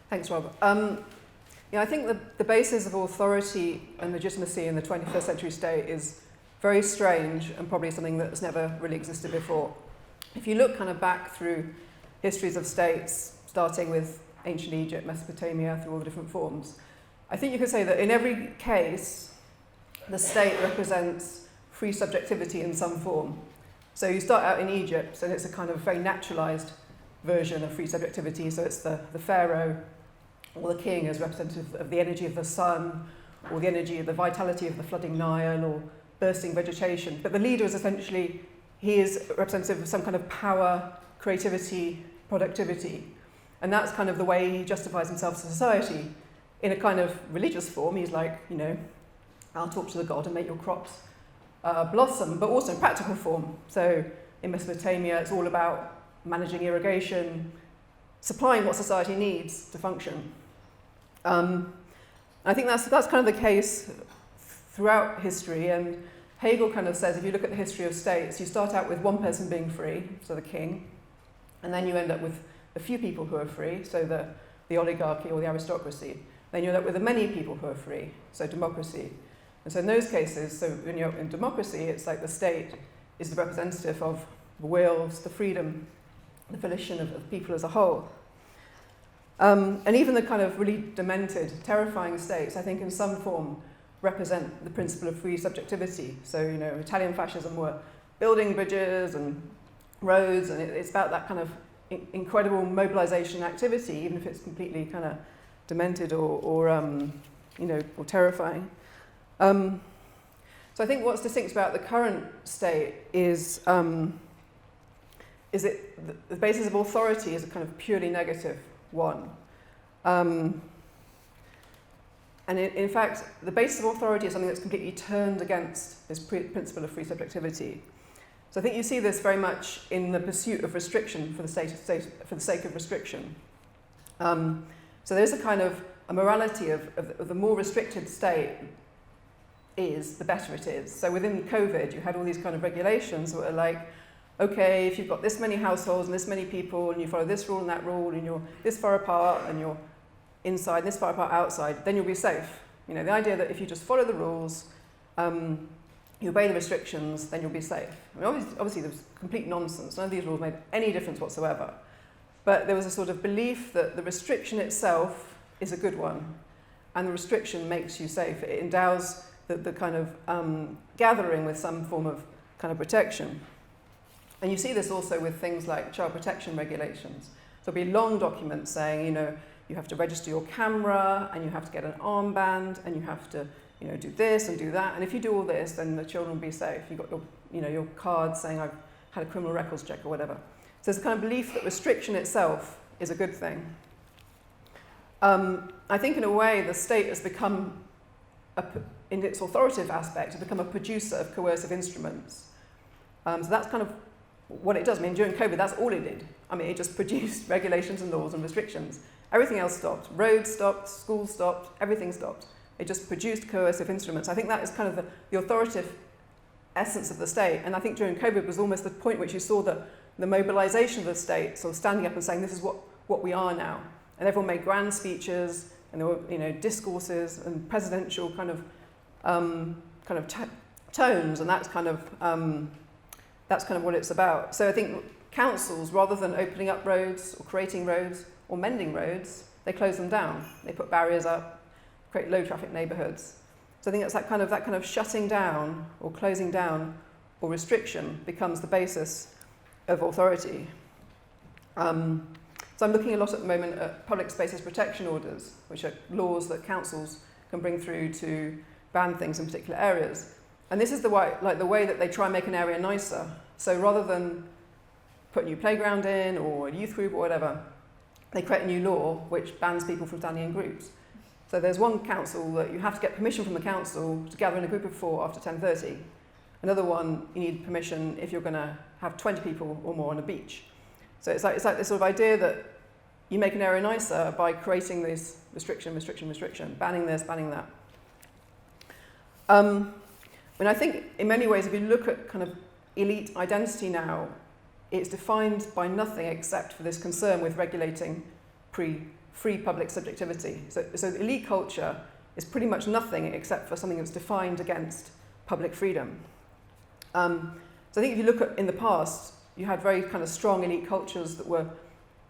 Thanks, Rob. I think the basis of authority and legitimacy in the 21st century state is very strange and probably something that's never really existed before. If you look kind of back through histories of states, starting with ancient Egypt, Mesopotamia, through all the different forms, I think you could say that in every case, the state represents free subjectivity in some form. So you start out in Egypt, and it's a kind of very naturalized version of free subjectivity. So it's the pharaoh or the king as representative of the energy of the sun, or the energy of the vitality of the flooding Nile, or bursting vegetation. But the leader is essentially, he is representative of some kind of power, creativity, productivity. And that's kind of the way he justifies himself to society. In a kind of religious form, he's like, I'll talk to the god and make your crops blossom, but also in practical form. So in Mesopotamia, it's all about managing irrigation, supplying what society needs to function. I think that's kind of the case throughout history, and Hegel kind of says if you look at the history of states, you start out with one person being free, so the king, and then you end up with a few people who are free, so the oligarchy or the aristocracy. Then you end up with the many people who are free, so democracy. And so in those cases, so when you're in democracy, it's like the state is the representative of the wills, the freedom, the volition of people as a whole. And even the kind of really demented, terrifying states, I think in some form represent the principle of free subjectivity. So, Italian fascism were building bridges and roads, and it's about that kind of incredible mobilization activity, even if it's completely kind of demented or terrifying. So I think what's distinct about the current state is the basis of authority is a kind of purely negative one. And in fact, the basis of authority is something that's completely turned against this principle of free subjectivity. So I think you see this very much in the pursuit of restriction for the sake of restriction. So there's a kind of a morality of the more restricted state is, the better it is. So within COVID, you had all these kind of regulations that were like, okay, if you've got this many households and this many people, and you follow this rule and that rule, and you're this far apart, and you're inside, this far apart outside, then you'll be safe. The idea that if you just follow the rules, you obey the restrictions, then you'll be safe. I mean, obviously there was complete nonsense. None of these rules made any difference whatsoever. But there was a sort of belief that the restriction itself is a good one, and the restriction makes you safe. It endows the kind of gathering with some form of kind of protection. And you see this also with things like child protection regulations. So there'll be long documents saying, you have to register your camera, and you have to get an armband, and you have to, do this and do that. And if you do all this, then the children will be safe. You've got your card saying I've had a criminal records check or whatever. So there's a kind of belief that restriction itself is a good thing. I think in a way the state has become, in its authoritative aspect, has become a producer of coercive instruments. So that's kind of what it does. I mean, during COVID, that's all it did. I mean, it just produced regulations and laws and restrictions. Everything else stopped. Roads stopped, schools stopped, everything stopped. It just produced coercive instruments. I think that is kind of the authoritative essence of the state. And I think during COVID was almost the point which you saw the mobilization of the state, sort of standing up and saying, this is what we are now. And everyone made grand speeches, and there were discourses and presidential kind of tones, and that's kind of what it's about. So I think councils, rather than opening up roads or creating roads or mending roads, they close them down. They put barriers up, create low traffic neighbourhoods. So I think it's that kind of shutting down or closing down or restriction becomes the basis of authority. So I'm looking a lot at the moment at public spaces protection orders, which are laws that councils can bring through to ban things in particular areas. And this is the way that they try and make an area nicer. So rather than put a new playground in or a youth group or whatever, they create a new law which bans people from standing in groups. So there's one council that you have to get permission from the council to gather in a group of 4 after 10:30. Another one, you need permission if you're going to have 20 people or more on a beach. So it's like this sort of idea that you make an area nicer by creating this restriction, banning this, banning that. I think in many ways, if you look at kind of elite identity now, it's defined by nothing except for this concern with regulating free public subjectivity. So elite culture is pretty much nothing except for something that's defined against public freedom. So I think if you look at in the past, you had very kind of strong elite cultures that were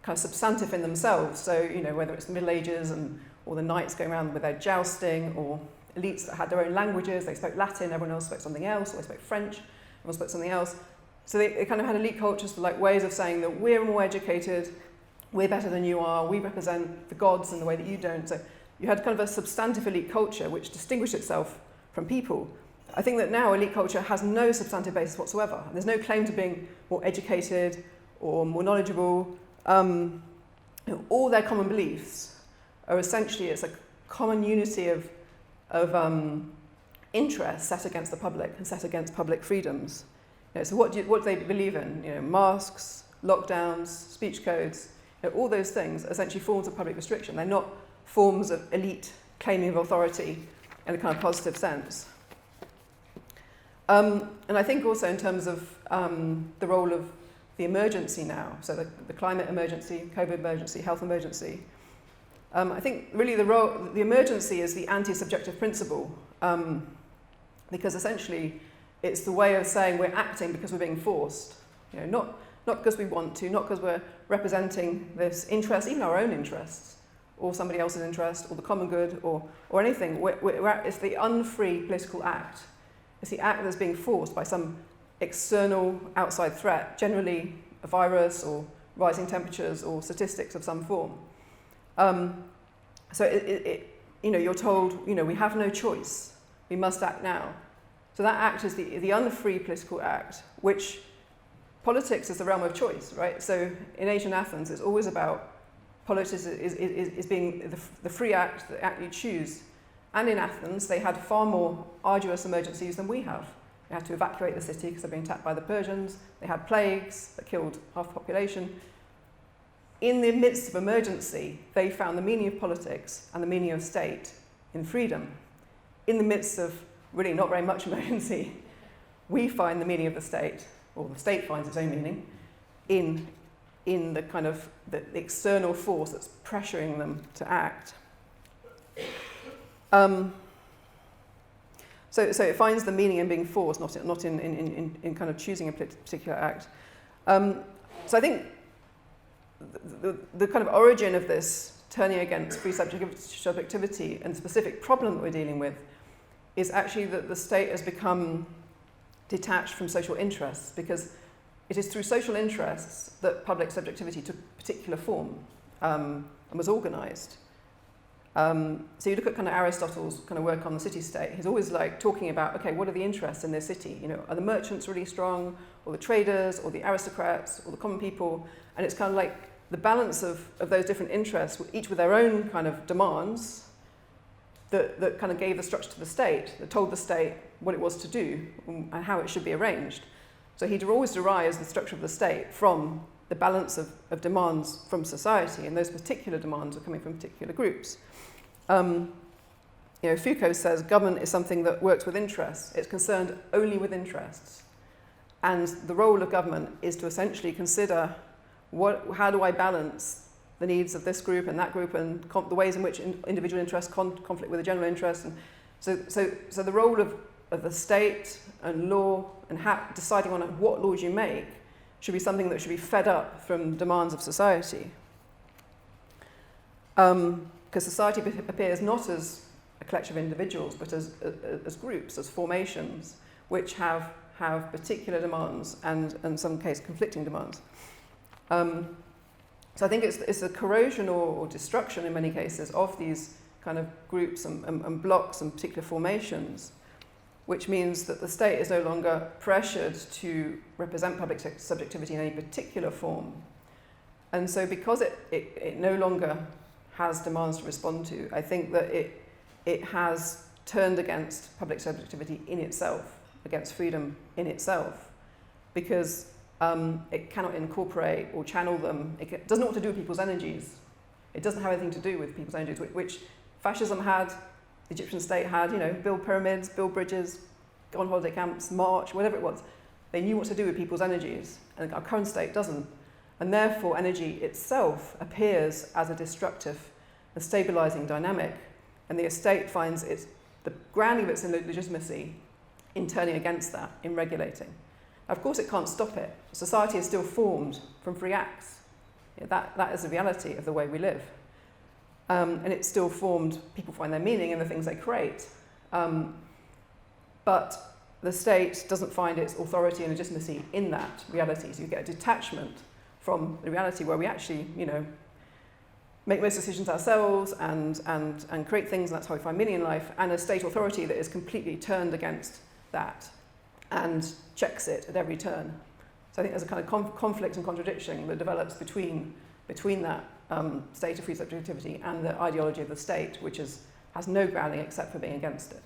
kind of substantive in themselves. So, you know, whether it's the Middle Ages or the knights going around with their jousting, or elites that had their own languages, they spoke Latin, everyone else spoke something else, or they spoke French, everyone spoke something else. So they kind of had elite cultures for like ways of saying that we're more educated, we're better than you are, we represent the gods in the way that you don't. So you had kind of a substantive elite culture which distinguished itself from people. I think that now elite culture has no substantive basis whatsoever. There's no claim to being more educated or more knowledgeable. You know, all their common beliefs are essentially, it's a common unity of interests set against the public and set against public freedoms. You know, so what do they believe in? You know, masks, lockdowns, speech codes, you know, all those things are essentially forms of public restriction. They're not forms of elite claiming of authority in a kind of positive sense. And I think also in terms of the role of the emergency now, so the climate emergency, COVID emergency, health emergency, I think really the emergency is the anti-subjective principle, because essentially it's the way of saying we're acting because we're being forced, you know, not because we want to, not because we're representing this interest, even our own interests, or somebody else's interest, or the common good, or anything. It's the unfree political act. It's the act that's being forced by some external outside threat, generally a virus or rising temperatures or statistics of some form. So you know, you're told, you know, we have no choice. We must act now. So that act is the unfree political act, which politics is the realm of choice, right? So in ancient Athens, it's always about politics is being the free act, the act you choose. And in Athens, they had far more arduous emergencies than we have. They had to evacuate the city because they're being attacked by the Persians. They had plagues that killed half the population. In the midst of emergency, they found the meaning of politics and the meaning of state in freedom. In the midst of really not very much emergency, we find the meaning of the state, or the state finds its own meaning, in the kind of the external force that's pressuring them to act. So it finds the meaning in being forced, not in kind of choosing a particular act. So I think the kind of origin of this turning against free subjectivity and the specific problem that we're dealing with is actually that the state has become detached from social interests, because it is through social interests that public subjectivity took particular form and was organised. So you look at kind of Aristotle's kind of work on the city-state. He's always like talking about, okay, what are the interests in this city? You know, are the merchants really strong, or the traders, or the aristocrats, or the common people? And it's kind of like the balance of those different interests, each with their own kind of demands, that kind of gave the structure to the state, that told the state what it was to do and how it should be arranged. So he always derives the structure of the state from the balance of demands from society, and those particular demands are coming from particular groups. You know, Foucault says government is something that works with interests. It's concerned only with interests. And the role of government is to essentially consider how do I balance the needs of this group and that group, and the ways in which individual interests conflict with the general interest. And so the role of the state and law and deciding on what laws you make should be something that should be fed up from demands of society. Because society appears not as a collection of individuals, but as groups, as formations, which have particular demands and in some case conflicting demands. So I think it's a corrosion or destruction in many cases of these kind of groups and blocks and particular formations, which means that the state is no longer pressured to represent public subjectivity in any particular form. And so because it no longer has demands to respond to, I think that it has turned against public subjectivity in itself, against freedom in itself, because it cannot incorporate or channel them. It doesn't know what to do with people's energies. It doesn't have anything to do with people's energies, which fascism had, the Egyptian state had, you know, build pyramids, build bridges, go on holiday camps, march, whatever it was. They knew what to do with people's energies, and our current state doesn't. And therefore, energy itself appears as a destructive a stabilising dynamic, and the estate finds the grounding of its legitimacy in turning against that, in regulating. Of course, it can't stop it. Society is still formed from free acts. That is the reality of the way we live. And it's still formed, people find their meaning in the things they create. But the state doesn't find its authority and legitimacy in that reality. So you get a detachment from the reality where we actually, make most decisions ourselves and create things, and that's how we find meaning in life, and a state authority that is completely turned against that and checks it at every turn. So I think there's a kind of conflict and contradiction that develops between that state of free subjectivity and the ideology of the state, which has no grounding except for being against it.